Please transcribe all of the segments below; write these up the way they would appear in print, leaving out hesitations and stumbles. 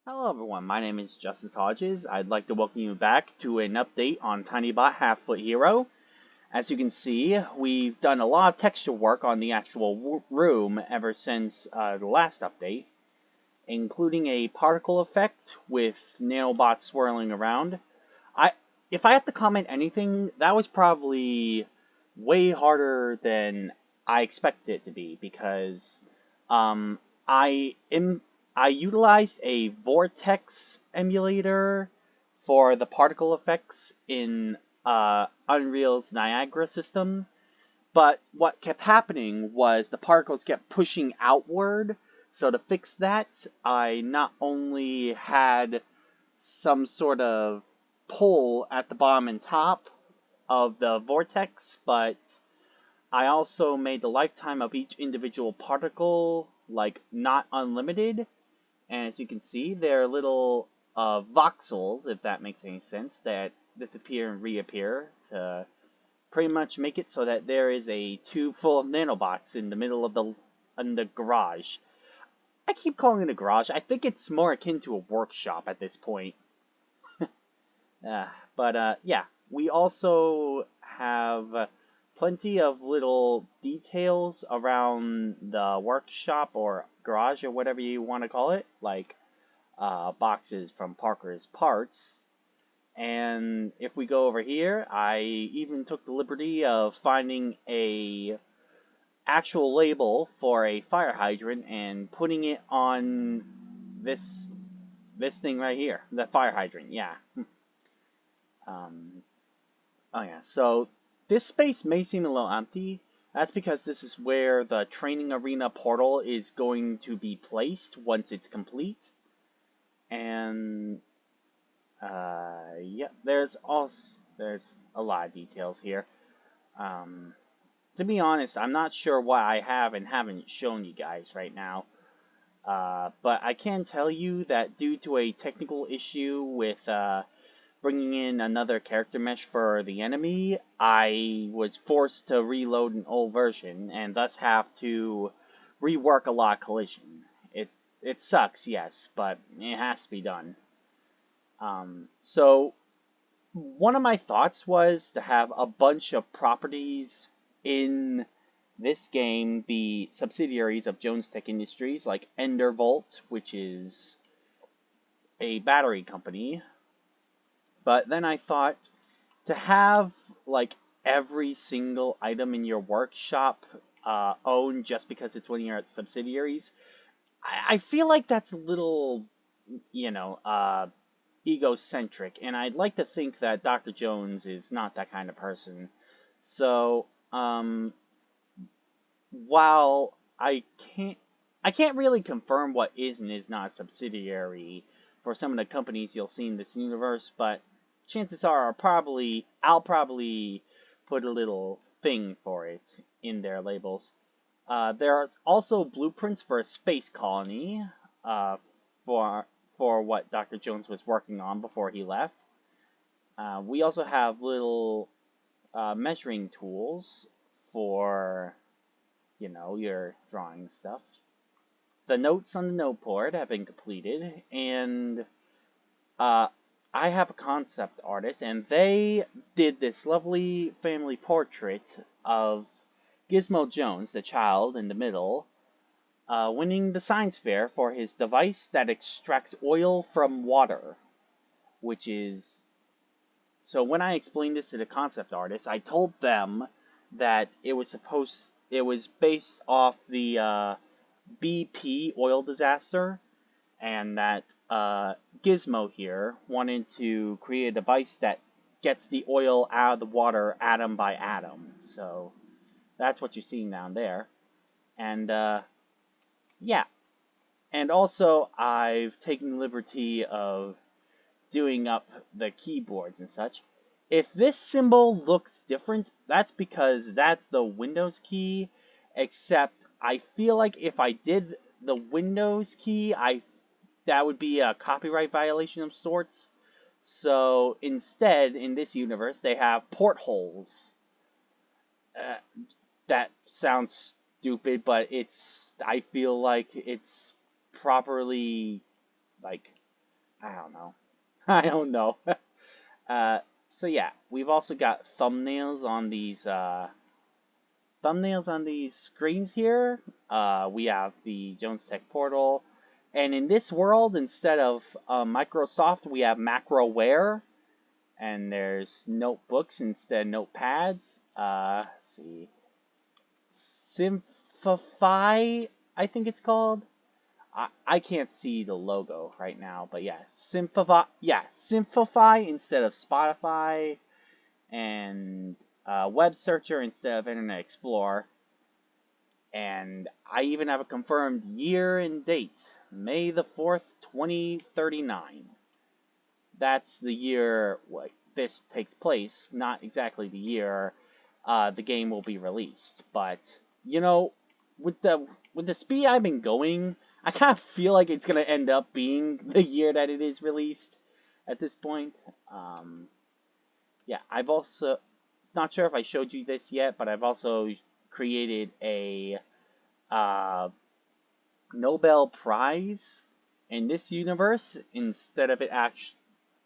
Hello everyone, my name is Justice Hodges. I'd like to welcome you back to an update on Tinybot Half-Foot Hero. As you can see, we've done a lot of texture work on the actual room ever since the last update, including a particle effect with nanobots swirling around. If I have to comment anything, that was probably way harder than I expected it to be because um, I am I utilized a vortex emulator for the particle effects in Unreal's Niagara system, but what kept happening was the particles kept pushing outward. So to fix that, I not only had some sort of pull at the bottom and top of the vortex, but I also made the lifetime of each individual particle like not unlimited. And as you can see, they're little voxels, if that makes any sense, that disappear and reappear to pretty much make it so that there is a tube full of nanobots in the middle of the garage. I keep calling it a garage. I think it's more akin to a workshop at this point. Yeah, we also have plenty of little details around the workshop or garage or whatever you want to call it, like boxes from Parker's parts. And if we go over here, I even took the liberty of finding a actual label for a fire hydrant and putting it on this thing right here, the fire hydrant. Yeah. Um, oh yeah. So this space may seem a little empty. That's because this is where the training arena portal is going to be placed once it's complete. And yeah, there's a lot of details here. To be honest, I'm not sure what I have and haven't shown you guys right now. But I can tell you that due to a technical issue with bringing in another character mesh for the enemy, I was forced to reload an old version and thus have to rework a lot of collision. It sucks, yes, but it has to be done. So one of my thoughts was to have a bunch of properties in this game be subsidiaries of Jones Tech Industries, like Endervolt, which is a battery company. But then I thought to have like every single item in your workshop owned just because it's one of your subsidiaries, I feel like that's a little, you know, egocentric, and I'd like to think that Dr. Jones is not that kind of person. So, while I can't really confirm what is and is not a subsidiary for some of the companies you'll see in this universe, but chances are I'll probably put a little thing for it in their labels. There are also blueprints for a space colony uh, for what Dr. Jones was working on before he left. We also have little measuring tools for, you know, your drawing stuff. The notes on the note board have been completed, and uh, I have a concept artist, and they did this lovely family portrait of Gizmo Jones, the child in the middle, winning the science fair for his device that extracts oil from water, which is... So when I explained this to the concept artist, I told them that it was based off the BP oil disaster, and that Gizmo here wanted to create a device that gets the oil out of the water atom by atom. So that's what you're seeing down there. And yeah. And also, I've taken the liberty of doing up the keyboards and such. If this symbol looks different, that's because that's the Windows key, except I feel like if I did the Windows key, that would be a copyright violation of sorts. So instead, in this universe, they have portholes. Uh, that sounds stupid, but I feel like it's properly, like, I don't know. I don't know. So yeah, we've also got thumbnails on these screens here. We have the Jones Tech portal, and in this world, instead of Microsoft, we have Macroware, and there's notebooks instead of notepads. Let's see, Simplify, I think it's called. I can't see the logo right now, but yeah, Simplify. Yeah, Simplify instead of Spotify, and Web Searcher instead of Internet Explorer. And I even have a confirmed year and date, May the 4th, 2039. That's the year this takes place, not exactly the year the game will be released. But you know, with the speed I've been going, I kind of feel like it's gonna end up being the year that it is released at this point. Yeah, I've also not sure if I showed you this yet, but I've also created a Nobel Prize in this universe. Instead of it actually,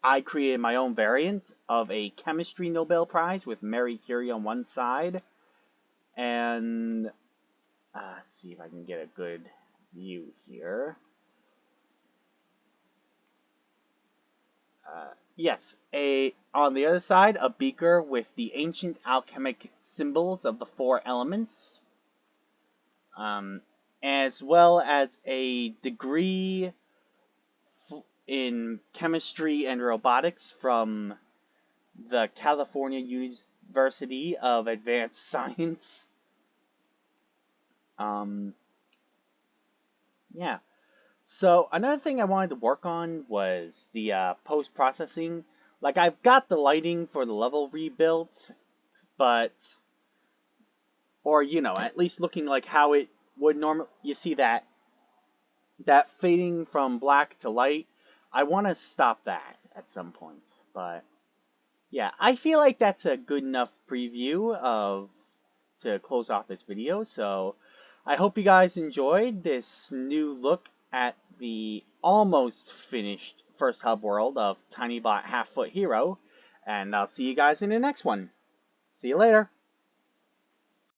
I created my own variant of a chemistry Nobel Prize with Marie Curie on one side, and let's see if I can get a good view here. Yes, on the other side, a beaker with the ancient alchemic symbols of the four elements, as well as a degree in chemistry and robotics from the California University of Advanced Science. Yeah. So another thing I wanted to work on was the post-processing. Like, I've got the lighting for the level rebuilt, but, or you know, at least looking like how it would normally. You see that fading from black to light. I want to stop that at some point, but yeah, I feel like that's a good enough preview to close off this video. So I hope you guys enjoyed this new look at the almost finished first hub world of Tinybot Half Foot Hero, and I'll see you guys in the next one. See you later.